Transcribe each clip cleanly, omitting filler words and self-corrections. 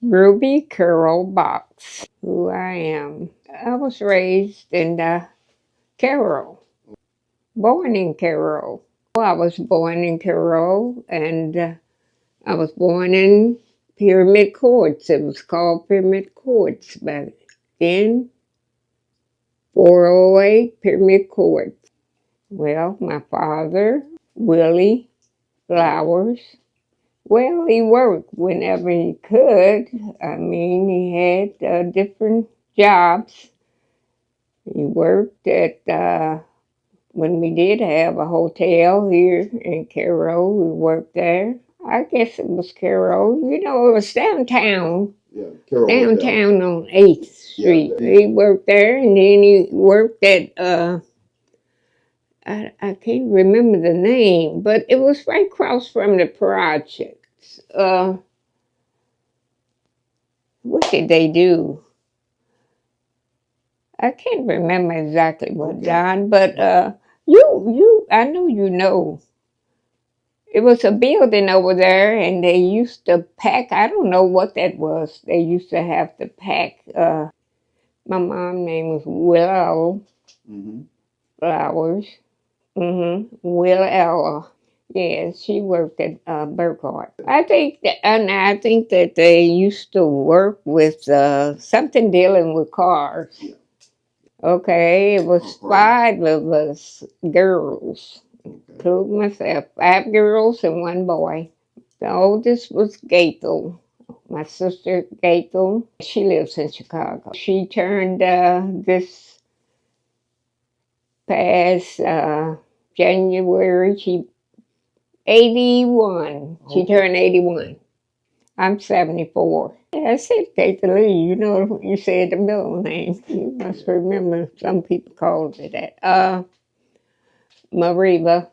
Ruby Carol Box, who I am. I was raised in Carroll, born in Carroll. I was born in Carroll, and I was born in Pyramid Courts. It was called Pyramid Courts back then, 408 Pyramid Courts. Well, my father, Willie Flowers, well, he worked whenever he could. I mean, he had different jobs. He worked at, when we did have a hotel here in Carroll, we worked there. I guess it was Carroll. You know, it was downtown. Yeah, Carroll Downtown on 8th Street. Yeah, he worked there, and then he worked at, I can't remember the name, but it was right across from the projects. What did they do? I can't remember exactly what, Okay. Don, but I know you know. It was a building over there, and they used to pack. I don't know what that was. They used to have to pack. My mom's name was Willow Flowers. Willow. Yeah, she worked at Burkhardt. I think that they used to work with something dealing with cars. Yeah. Okay, it was 5 of us girls, including myself, 5 girls and 1 boy. The oldest was Gaethel, my sister Gaethel. She lives in Chicago. She turned this past January, 81. She turned 81. I'm 74. Yeah, I said Gaethel Lee. You know, you said the middle name. You must remember some people called it that. Mariba.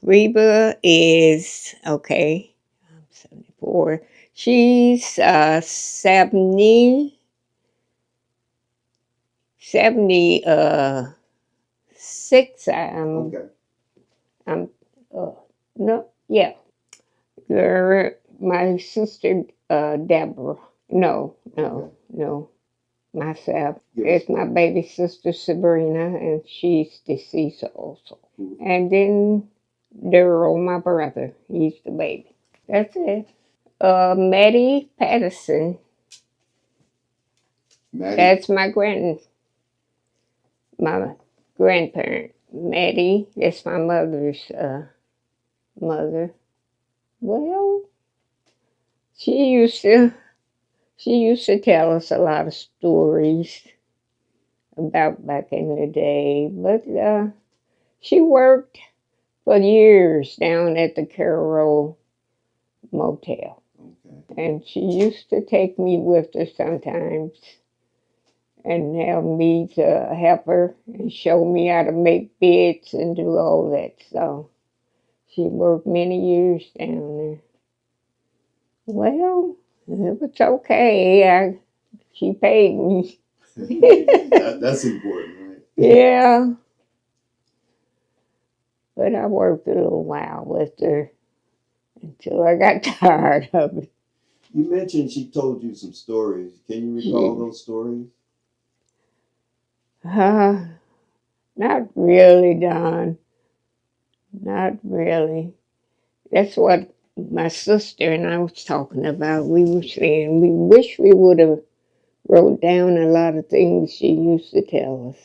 Reba is, okay, I'm 74. She's 76. Okay. I'm, no, yeah. My sister, Deborah. No. Myself. Yes. It's my baby sister, Sabrina, and she's deceased also. And then Daryl, my brother, he's the baby. That's it. Maddie Patterson. Maddie? That's my grandparent. Maddie, that's my mother's mother. Well, she used to tell us a lot of stories about back in the day, but she worked for years down at the Carroll Motel. Okay. And she used to take me with her sometimes and have me to help her and show me how to make beds and do all that. So she worked many years down there. Well, it was okay. She paid me. That's important, right? Yeah. But I worked a little while with her until I got tired of it. You mentioned she told you some stories. Can you recall those stories? Not really, Don. Not really. That's what my sister and I was talking about. We were saying we wish we would have wrote down a lot of things she used to tell us.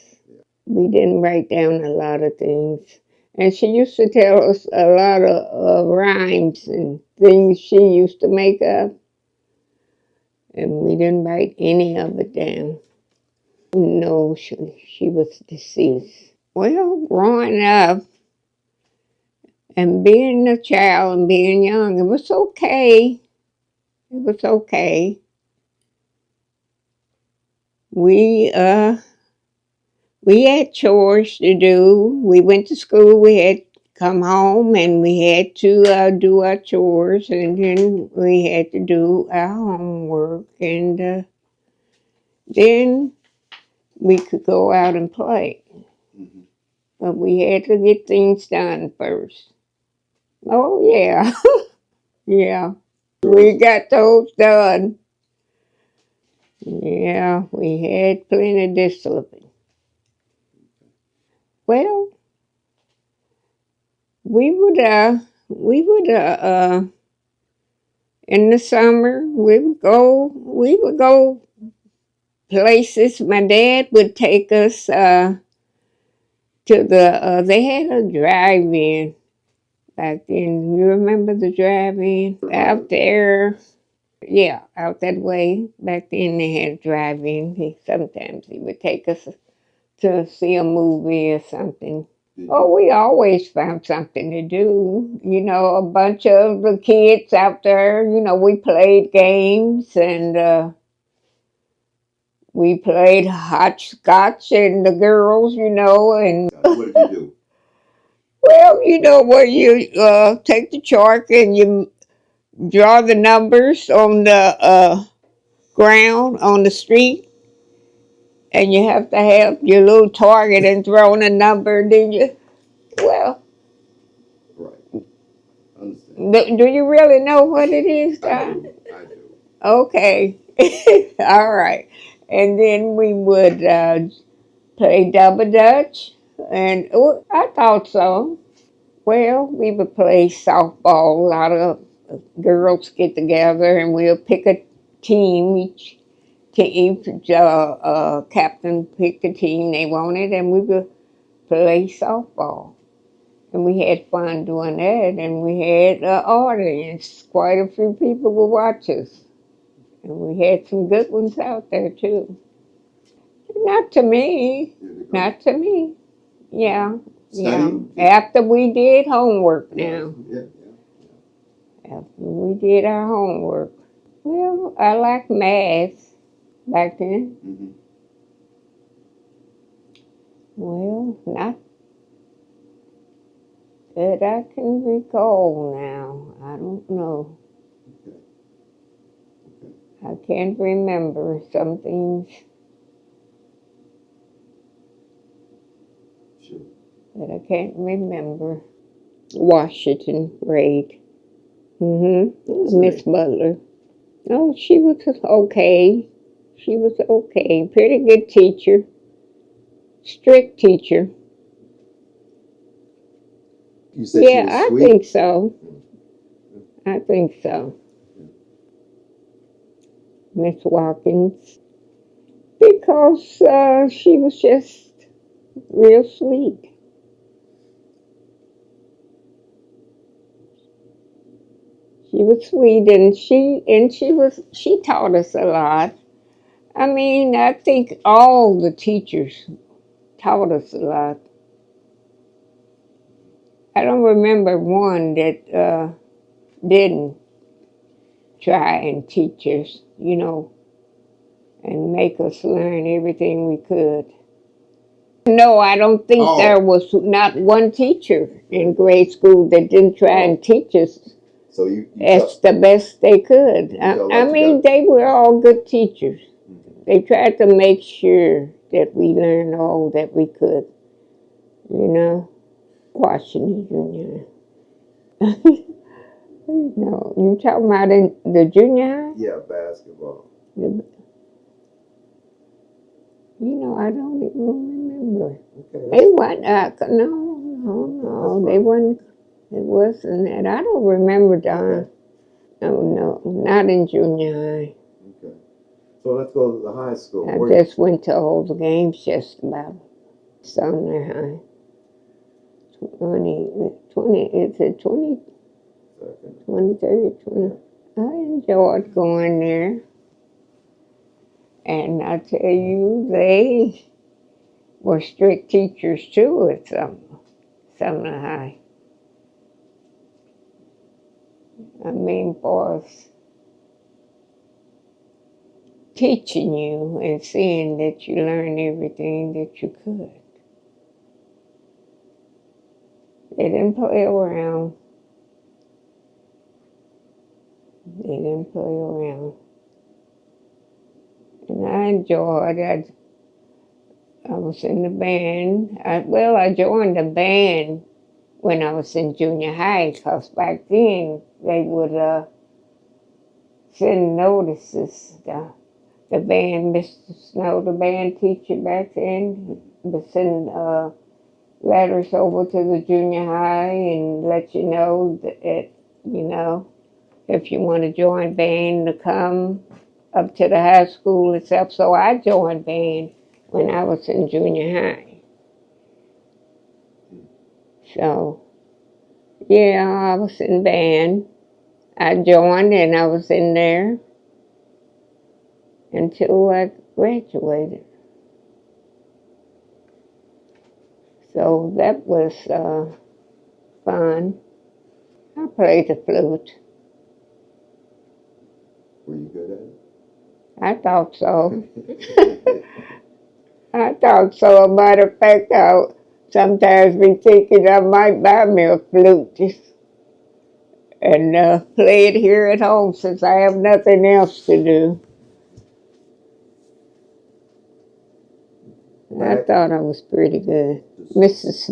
We didn't write down a lot of things. And she used to tell us a lot of rhymes and things she used to make up. And we didn't write any of it down. No, she was deceased. Well, growing up and being a child and being young, it was okay. It was okay. We had chores to do. We went to school. We had to come home and we had to do our chores, and then we had to do our homework, and then we could go out and play. Mm-hmm. But we had to get things done first. Oh, yeah. Yeah. We got those done. Yeah, we had plenty of discipline. Well, we would in the summer we would go places. My dad would take us to they had a drive-in back then. You remember the drive-in out there? Yeah, out that way. Back then they had a drive-in. Sometimes he would take us to see a movie or something. Oh, we always found something to do. You know, a bunch of the kids out there, we played games and we played hopscotch and the girls, and What did you do? well, where you take the chalk and you draw the numbers on the ground on the street, and you have to have your little target and throw in a number, did you? Well, Right. Understand. do you really know what it is, I Don? do. I do. Okay. All right. And then we would play double dutch, and I thought so. Well, we would play softball. A lot of girls get together, and we'll pick a team. Each captain picked the team they wanted, and we would play softball. And we had fun doing that, and we had an audience. Quite a few people would watch us. And we had some good ones out there, too. Not to me. Not to me. Yeah. Studying? Yeah. After we did homework now. Yeah. After we did our homework. Well, I like math back then. Mm-hmm. Well, not that I can recall now. I don't know. I can't remember some things. Sure. But I can't remember. Washington grade. Miss Butler. Oh, she was okay. She was okay. Pretty good teacher. Strict teacher. You said she was I sweet? think so. I think so. Miss Watkins. Because she was just real sweet. She was sweet, and she taught us a lot. I mean, I think all the teachers taught us a lot. I don't remember one that didn't try and teach us, and make us learn everything we could. No, I don't think there was not one teacher in grade school that didn't try and teach us So you as the best they could. I mean, they were all good teachers. Mm-hmm. They tried to make sure that we learned all that we could, Washington Junior. No, you talking about in the junior high? Yeah, basketball. I don't even remember. Okay. They weren't, no, they weren't, it wasn't that. I don't remember, Don. Okay. No, not in junior high. Okay. So let's go to the high school. I just went to all the games just about. Sumner High. 20, is it 20? 23rd, 20. I enjoyed going there. And I tell you, they were strict teachers too at Sumner High. I mean, for teaching you and seeing that you learned everything that you could. They didn't play around. They didn't play around. And I enjoyed it. I was in the band. I joined the band when I was in junior high, because back then they would send notices. The band, Mr. Snow, the band teacher back then, would send letters over to the junior high and let you know that, you know, if you want to join band to come up to the high school itself. So I joined band when I was in junior high. So, yeah, I was in band. I joined and I was in there until I graduated. So that was fun. I played the flute. Were you good at I thought so. it? I thought so. As a matter of fact, I sometimes be thinking I might buy me a flute and play it here at home since I have nothing else to do. I thought I was pretty good. Mrs.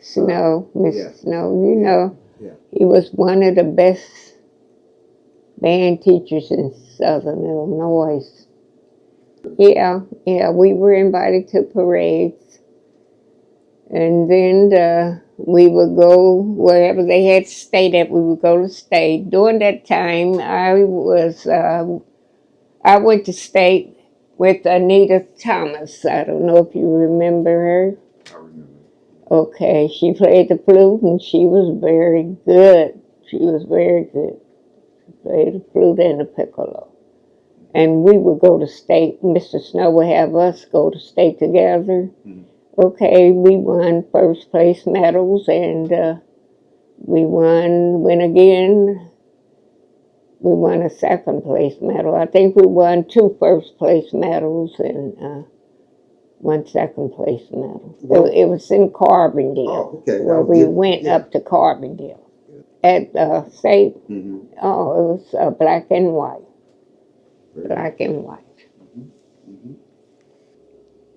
Snow, Mrs. Yeah. Snow, you know, Yeah. he was one of the best band teachers in Southern Illinois. Yeah, we were invited to parades. And then we would go wherever they had state at, we would go to state. During that time, I went to state with Anita Thomas. I don't know if you remember her. I remember. Okay, she played the flute and she was very good. She was very good. She played the flute and the piccolo. And we would go to state. Mr. Snow would have us go to state together. Mm-hmm. Okay, we won first place medals and we won a second place medal. I think we won 2 first place medals and 1 second place medal. It was in Carbondale, where we went up to Carbondale. At state, it was black and white. Black and white. Mm-hmm.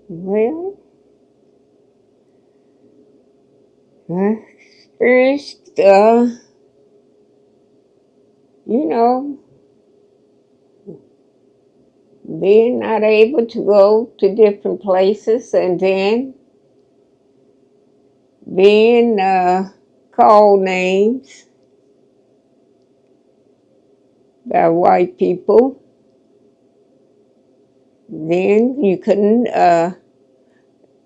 Well, I experienced, you know, being not able to go to different places and then being called names by white people. Then you couldn't,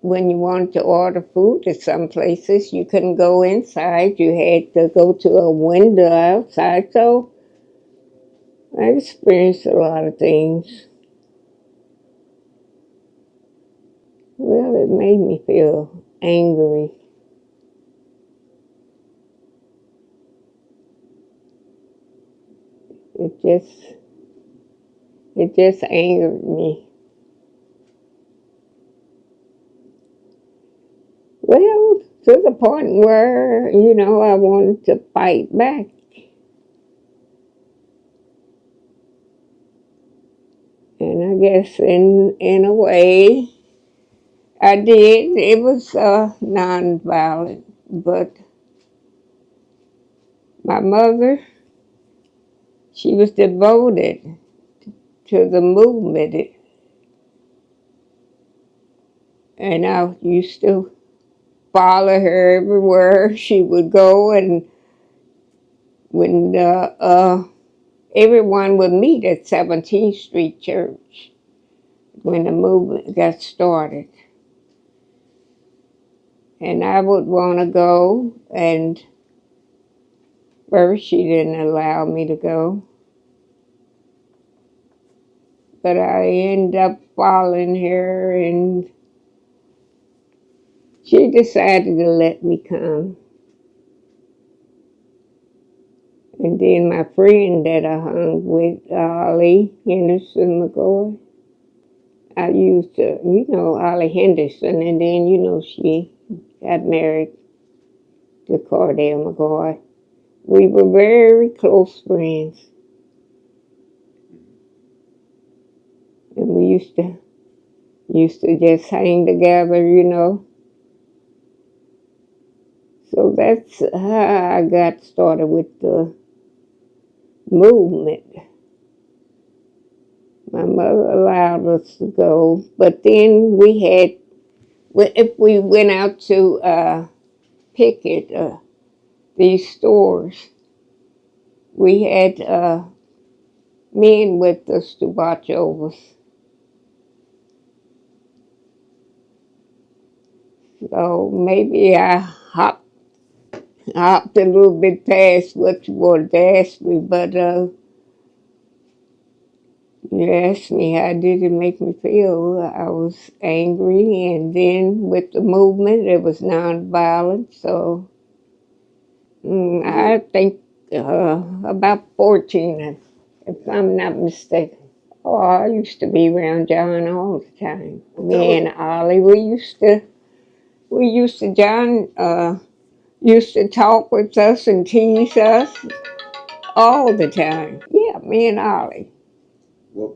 when you wanted to order food at some places, you couldn't go inside. You had to go to a window outside. So I experienced a lot of things. Well, it made me feel angry. It just angered me. Well, to the point where, you know, I wanted to fight back. And I guess in a way, I did. It was nonviolent, but my mother, she was devoted to the movement. And I used to follow her everywhere she would go, and when everyone would meet at 17th Street Church when the movement got started. And I would want to go, and first she didn't allow me to go. But I ended up following her, and she decided to let me come. And then my friend that I hung with, Ollie Henderson McCoy, I used to, you know, Ollie Henderson, and then, you know, she got married to Cordell McCoy. We were very close friends. And we used to just hang together, you know. So that's how I got started with the movement. My mother allowed us to go, but then we had, if we went out to picket these stores, we had men with us to watch over us. So maybe I hopped a little bit past what you wanted to ask me, but you asked me how did it make me feel. I was angry, and then with the movement, it was nonviolent. So I think about 14, if I'm not mistaken. Oh, I used to be around John all the time. Me and Ollie, John used to talk with us and tease us all the time. Yeah, me and Ollie. What?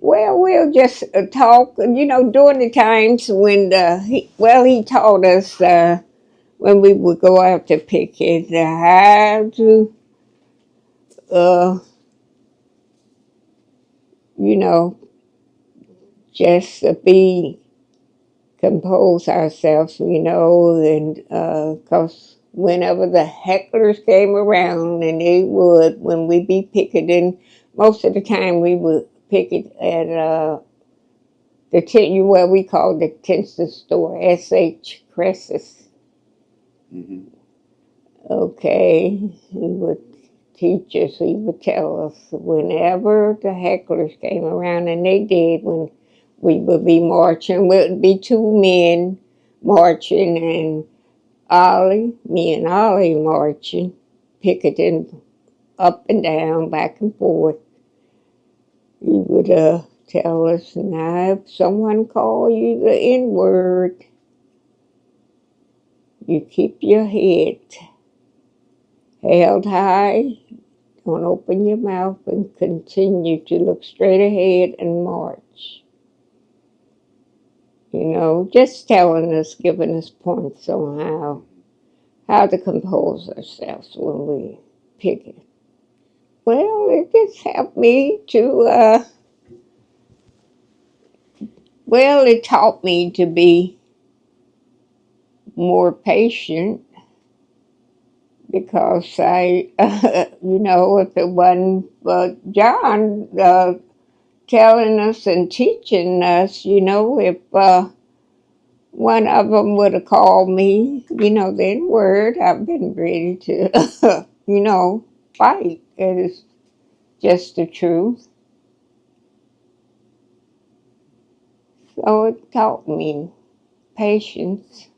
We'll just talk, during the times when he taught us when we would go out to picket how to, uh, you know, just be compose ourselves, and because whenever the hecklers came around, and they would, when we be picketing, most of the time we would picket at what we call the Tinston store, S.H. Cresses. Mm-hmm. Okay, he would teach us, he would tell us whenever the hecklers came around, and they did when we would be marching, it would be two men marching, and me and Ollie marching, picketing up and down, back and forth. He would tell us, now if someone call you the N-word, you keep your head held high, don't open your mouth, and continue to look straight ahead and march. Just telling us, giving us points on how to compose ourselves when we picket. Well, it just helped me to, it taught me to be more patient because if it wasn't John telling us and teaching us, if one of them would have called me, the N-word, I've been ready to, fight. It is just the truth. So it taught me patience.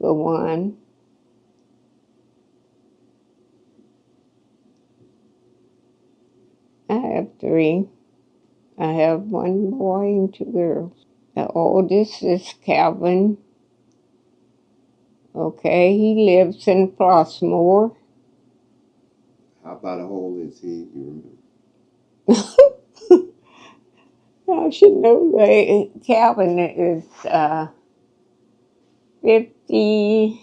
For one. I have three. I have one boy and two girls. The oldest is Calvin. Okay, he lives in Flossmoor. How about how old is he? You I should know that Calvin is 50,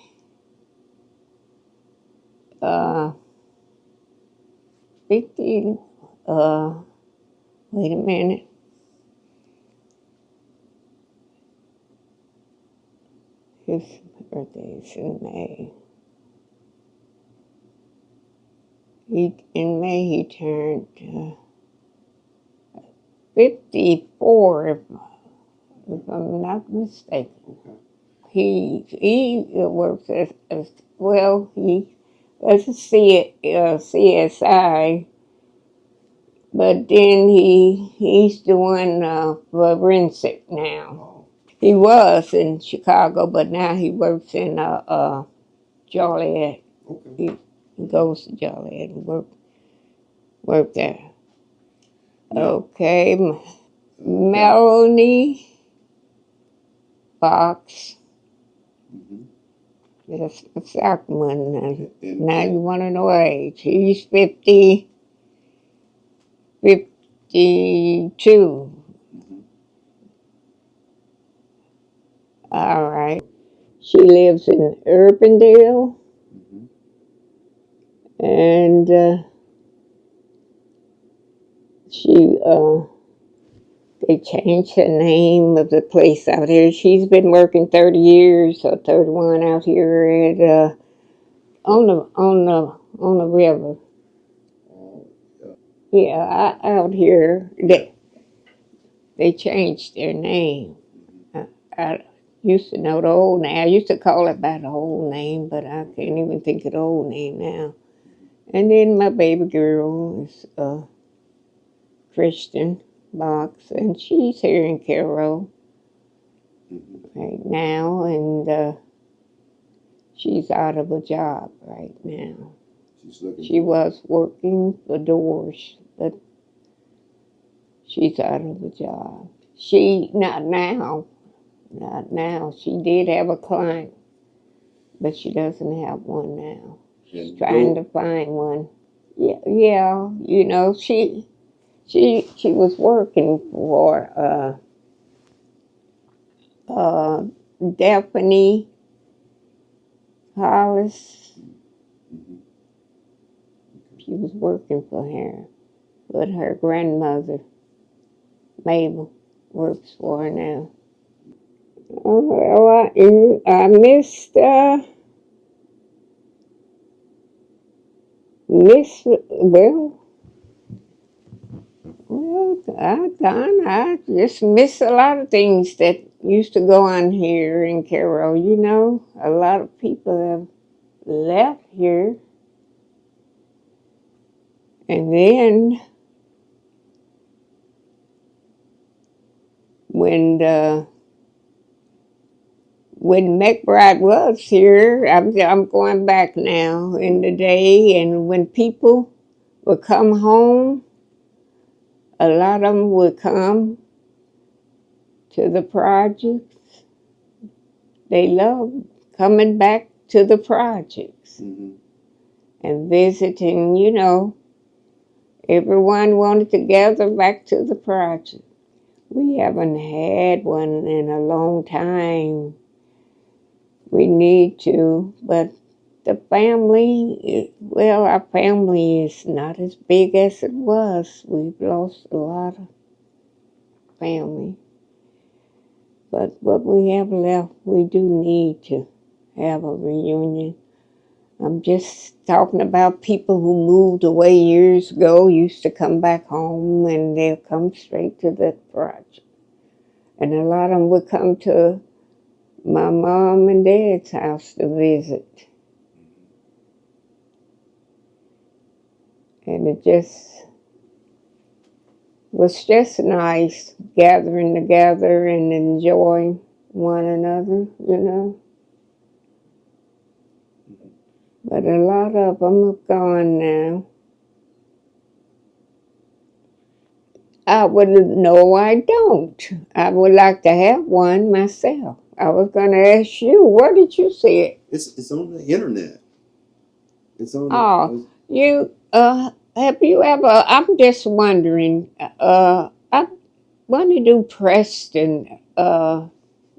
50, wait a minute. His birthday is in May. In May he turned 54, if I'm not mistaken. Okay. He works as well. He was a CSI, but then he's doing forensic now. Oh. He was in Chicago, but now he works in Joliet. Okay. He goes to Joliet and work there. Now, Okay, Melanie Fox. Mm-hmm. That's the second one. Now you want to know age. He's 52. Mm-hmm. All right. She lives in Urbandale. Mm-hmm. And she they changed the name of the place out here. She's been working 30 years or 31 out here at on the river. Yeah, out here. They changed their name. I used to know the old name. I used to call it by the old name, but I can't even think of the old name now. And then my baby girl is Christian Box, and she's here in Cairo right now, and she's out of a job right now. She was working for doors, but she's out of a job. Not now. She did have a client, but she doesn't have one now. She's trying to find one. Yeah, you know, she was working for Daphne Hollis. She was working for her, but her grandmother, Mabel, works for her now. Oh, well, I missed I just miss a lot of things that used to go on here in Cairo. You know, a lot of people have left here. And then when McBride was here, I'm going back now in the day, and when people would come home, a lot of them would come to the projects. They loved coming back to the projects and visiting, you know. Everyone wanted to gather back to the project. We haven't had one in a long time. We need to, but the family, well, our family is not as big as it was. We've lost a lot of family. But what we have left, we do need to have a reunion. I'm just talking about people who moved away years ago, used to come back home, and they'll come straight to the project. And a lot of them would come to my mom and dad's house to visit. And it just was just nice gathering together and enjoying one another, you know. But a lot of them have gone now. I don't. I would like to have one myself. I was going to ask you, where did you see it? It's on the internet. It's on. Have you ever? I'm just wondering. I wonder do Preston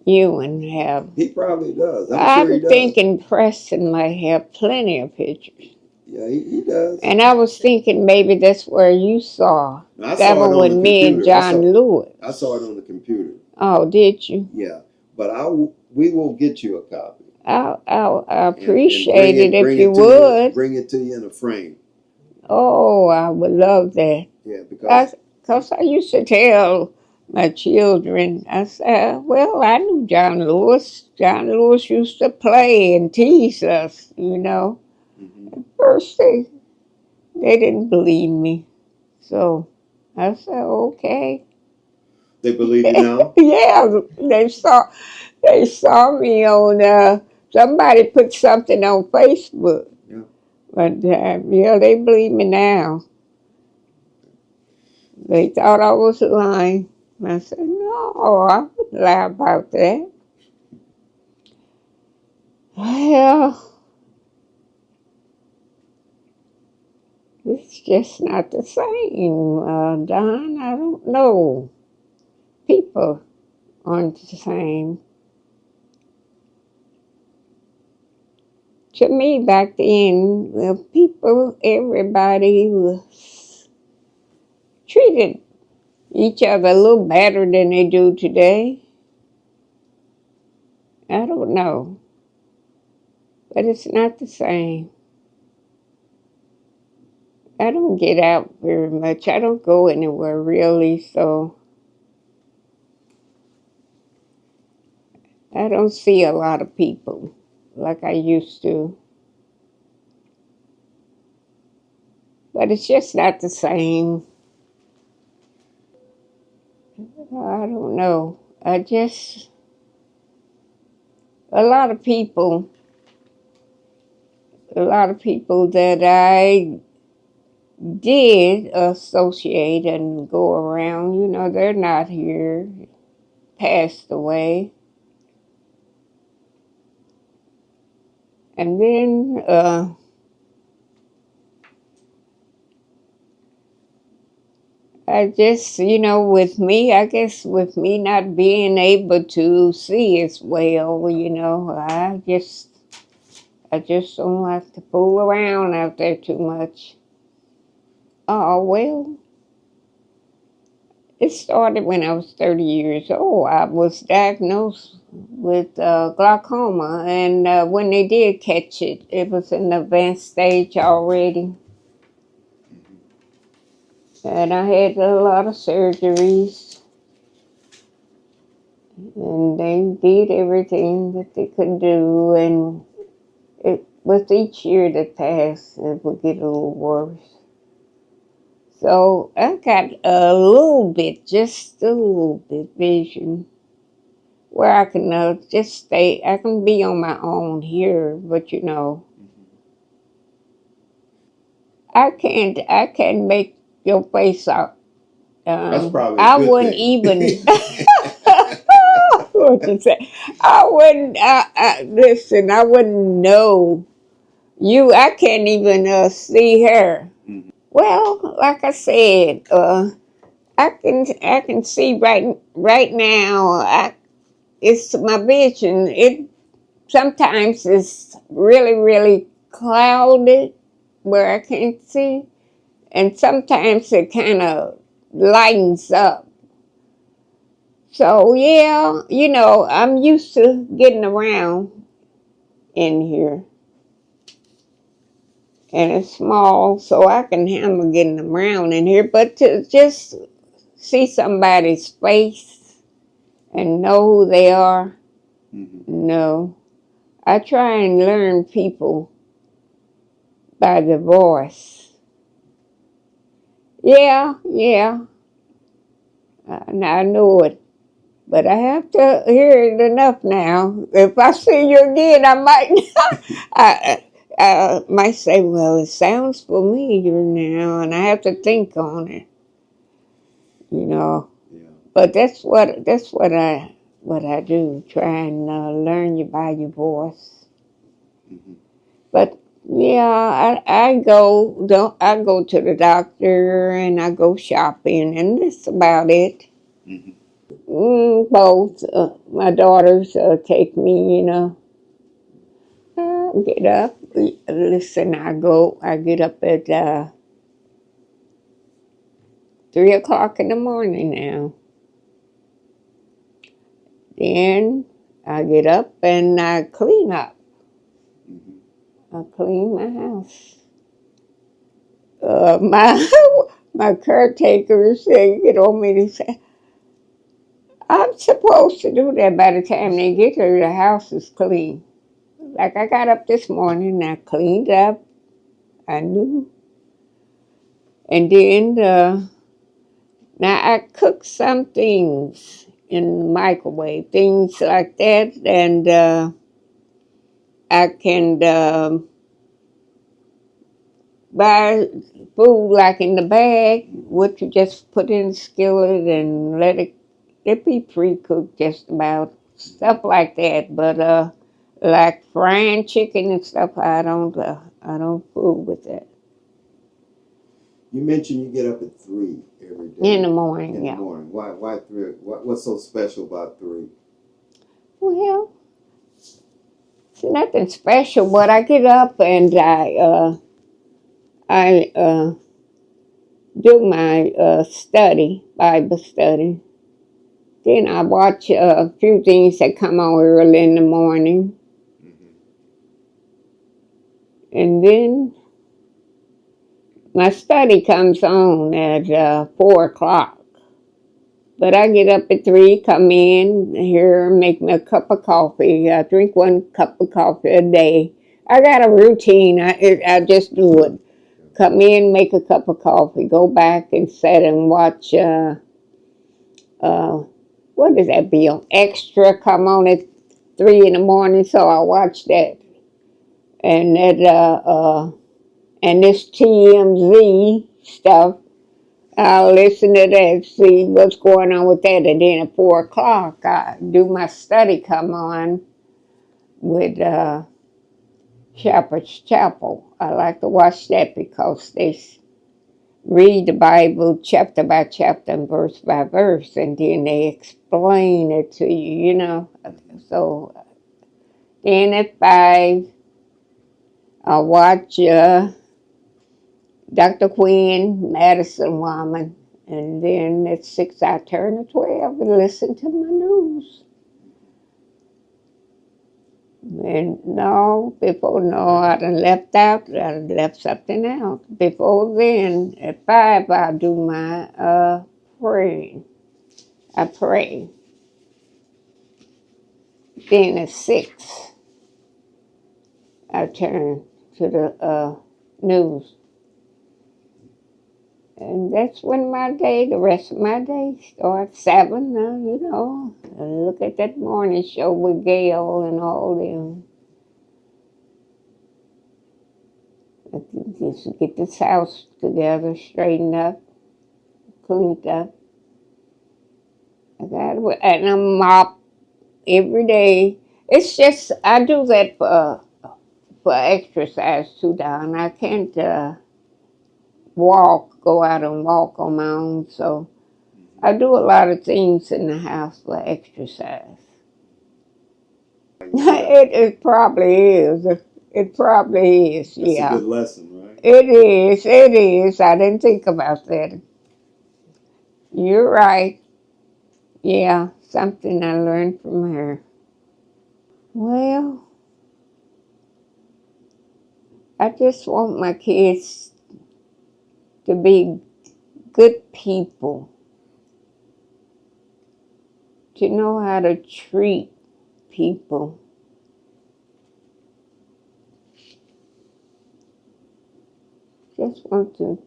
Ewan have? He probably does. I'm sure he does. thinking Preston might have plenty of pictures. Yeah, he does. And I was thinking maybe that's where you saw that one with me and John Lewis. I saw it on the computer. Oh, did you? Yeah, but we will get you a copy. I appreciate it if you would. Bring it to you in a frame. Oh, I would love that. Yeah, because I used to tell my children, I said, well, I knew John Lewis. John Lewis used to play and tease us, you know. At first, they didn't believe me. So I said, okay. They believe you now? Yeah, they saw me on, somebody put something on Facebook. Yeah. But, yeah, they believe me now. They thought I was lying. I said, no, I wouldn't lie about that. Well, it's just not the same, Don. I don't know. People aren't the same. to me back then, the people, everybody was treated each other a little better than they do today. I don't know, but it's not the same. I don't get out very much. I don't go anywhere really, so I don't see a lot of people like I used to. But it's just not the same. I don't know. A lot of people, a lot of people that I did associate and go around, they're not here, passed away. And then I just, with me, I guess with me not being able to see as well, I just don't like to fool around out there too much. Oh, well, it started when I was 30 years old. I was diagnosed with glaucoma, and when they did catch it, it was in the advanced stage already. And I had a lot of surgeries, and they did everything that they could do, and with each year that passed, it would get a little worse. So I got a little bit, just a little bit vision where I can just stay. I can be on my own here, but I can't make your face out. That's probably a I good wouldn't thing. even. What you say? I wouldn't. Listen, I wouldn't know you. I can't even see her. Mhm. Well, like I said, I can see right now. It's my vision. It sometimes it's really really clouded where I can't see, and sometimes it kind of lightens up. So yeah, I'm used to getting around in here, and it's small, so I can handle getting around in here. But to just see somebody's face and know who they are, no. I try and learn people by the voice. Yeah, yeah, I know it. But I have to hear it enough now. If I see you again, I might I might say, well, it sounds familiar now, and I have to think on it, Yeah. But that's what I do. Try and learn you by your voice. Mm-hmm. But yeah, I go to the doctor and I go shopping, and that's about it. Mm-hmm. Both my daughters take me. Get up. Listen, I get up at 3 o'clock in the morning now. Then I get up and I clean up. Mm-hmm. I clean my house. My my caretakers they get on me to say, I'm supposed to do that by the time they get here, the house is clean. Like I got up this morning and I cleaned up. I knew. And then now I cook some things in the microwave, things like that, and I can buy food like in the bag, what you just put in the skillet and let it be pre-cooked just about, stuff like that. But like frying chicken and stuff, I don't fool with that. You mentioned you get up at 3 every day. In the morning, In yeah. the morning. Why 3? What's so special about 3? Well, nothing special, but I get up and I do my study, Bible study. Then I watch a few things that come on early in the morning. And then my study comes on at 4 o'clock. But I get up at 3, come in here, make me a cup of coffee. I drink 1 cup of coffee a day. I got a routine. I just do it. Come in, make a cup of coffee, go back and sit and watch, what is that, Bill? Extra come on at 3 in the morning, so I watch that. And and this TMZ stuff, I'll listen to that, see what's going on with that. And then at 4 o'clock, I do my study come on with Shepherd's Chapel. I like to watch that because they read the Bible chapter by chapter and verse by verse, and then they explain it to you, you know. So then at 5, I watch Dr. Quinn, Medicine Woman, and then at 6 I turn to 12 and listen to my news. And I done left out, I done left something out. Before then, at 5 I do my praying. I pray. Then at 6 I turn to the news. And that's when the rest of my day starts. 7, you know. I look at that morning show with Gail and all them. I just get this house together, straightened up, cleaned up. And I mop every day. It's just, I do that for exercise too, Don. I can't go out and walk on my own, so I do a lot of things in the house for exercise. It probably is. It probably is, yeah. That's a good lesson, right? It is. I didn't think about that. You're right. Yeah, something I learned from her. Well, I just want my kids to be good people, to know how to treat people. Just want to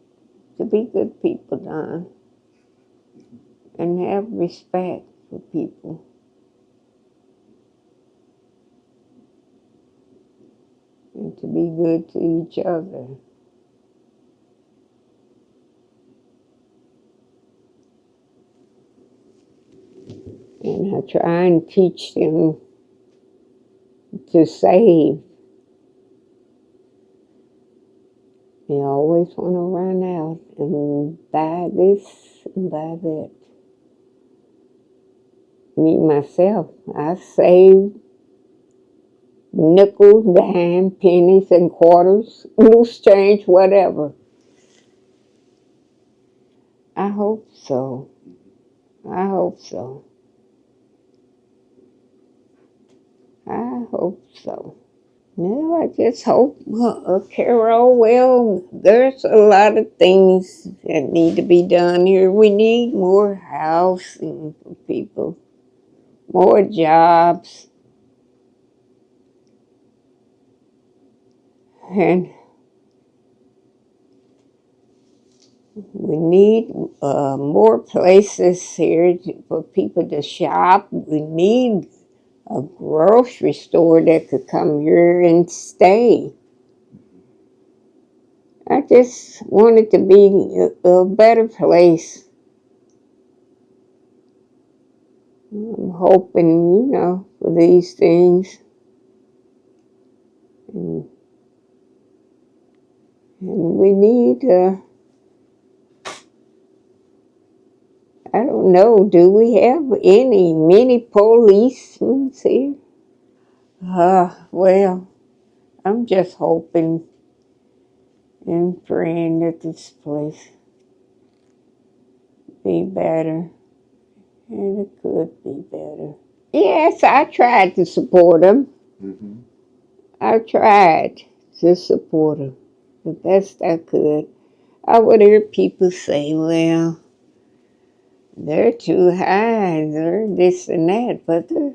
be good people, Don, and have respect for people. And to be good to each other. And I try and teach them to save. They always want to run out and buy this and buy that. Me, myself, I save nickels, dime, pennies, and quarters, loose change, whatever. I hope so. I hope so. I hope so. No, I just hope, Carol, well, there's a lot of things that need to be done here. We need more housing for people, more jobs. And we need more places here for people to shop. We need a grocery store that could come here and stay. I just want it to be a better place. I'm hoping, for these things. And we need, I don't know, do we have many policemen here? Well, I'm just hoping and praying that this place be better, and it could be better. Yes, I tried to support them. Mm-hmm. I tried to support them the best I could. I would hear people say, well, they're too high, they're this and that, but they're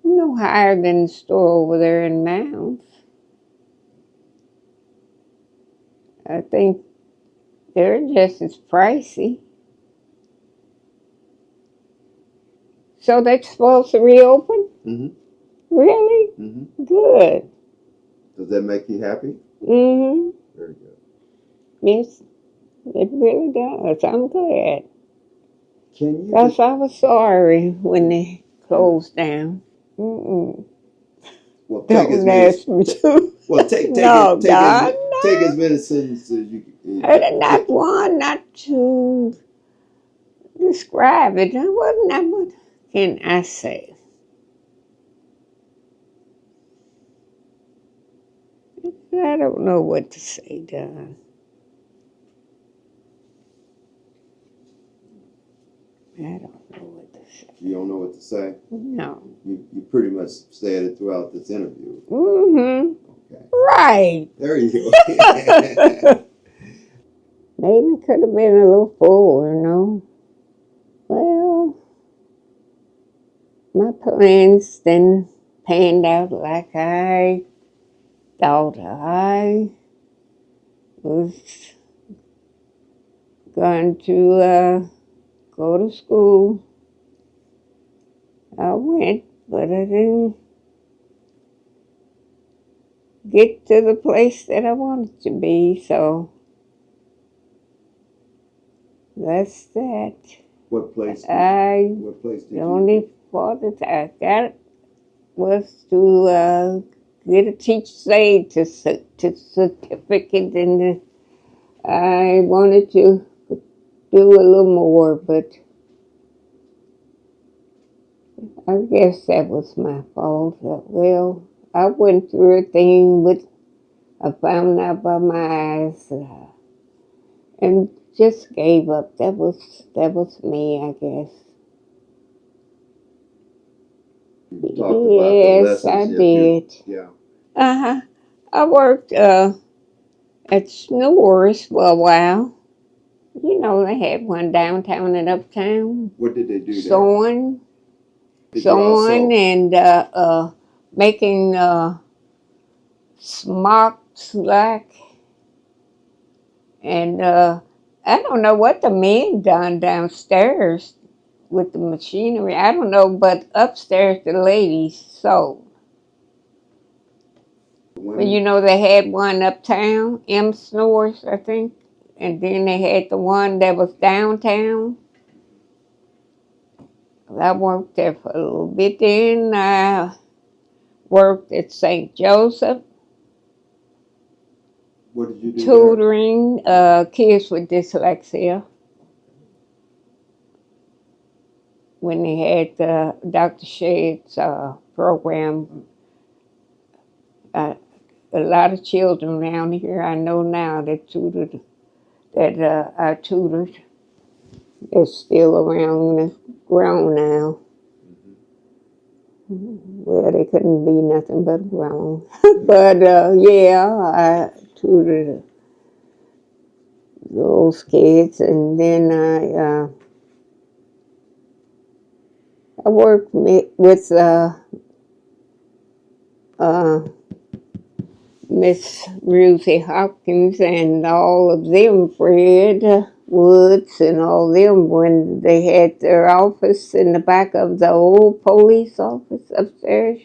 no higher than the store over there in Mounds. I think they're just as pricey. So they're supposed to reopen? Mm-hmm. Really? Mm-hmm. Good. Does that make you happy? Mm-hmm. Very good. Yes, it really does. I'm glad. Can you Because just, I was sorry when they closed down. Mm-mm. well, take as Don't many, ask me to. well, take No, it, God, take no. as many sentences as you can. Not one, not two. Describe it. What can I say? I don't know what to say, Don. I don't know what to say. You don't know what to say? No. You pretty much said it throughout this interview. Mm-hmm. Okay. Right. There you go. Maybe it could have been a little fuller, no? Well, my plans didn't panned out like I thought I was going to go to school. I went, but I didn't get to the place that I wanted to be, so that's that. What place? What place did The you? only father I got was to get a teacher's aid to certificate, and I wanted to do a little more, but I guess that was my fault. Well, I went through a thing with, I found out by my eyes, and just gave up. That was me, I guess. You talked about the Yes, I lessons. did. Yeah. Uh-huh. I worked at Snore's for a while. You know, they had one downtown and uptown. What did they do there? Sewing Did you all sew? and making smocks like. And I don't know what the men done downstairs with the machinery. I don't know, but upstairs the ladies sewed. Well, you know, they had one uptown, M. Snore's, I think. And then they had the one that was downtown. I worked there for a little bit. Then I worked at St. Joseph, What did you do tutoring kids with dyslexia. When they had Dr. Shedd's program, a lot of children around here I know now that I tutored. They're still around and grown now. Well, they couldn't be nothing but grown. But yeah, I tutored those kids, and then I worked with Miss Ruthie Hopkins and all of them, Fred Woods and all them, when they had their office in the back of the old police office upstairs.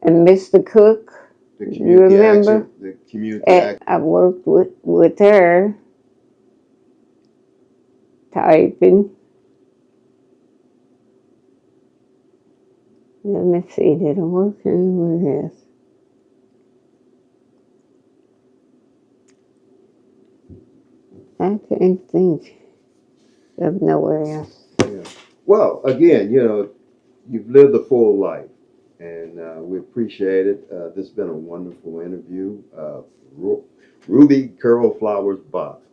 And Mr. Cook, The you remember? action, the community action. I worked with her, typing. Let me see, did I work anywhere else? I can't think of nowhere else. Yeah. Well, again, you know, you've lived a full life, and we appreciate it. This has been a wonderful interview. Ruby Curl Flowers Box.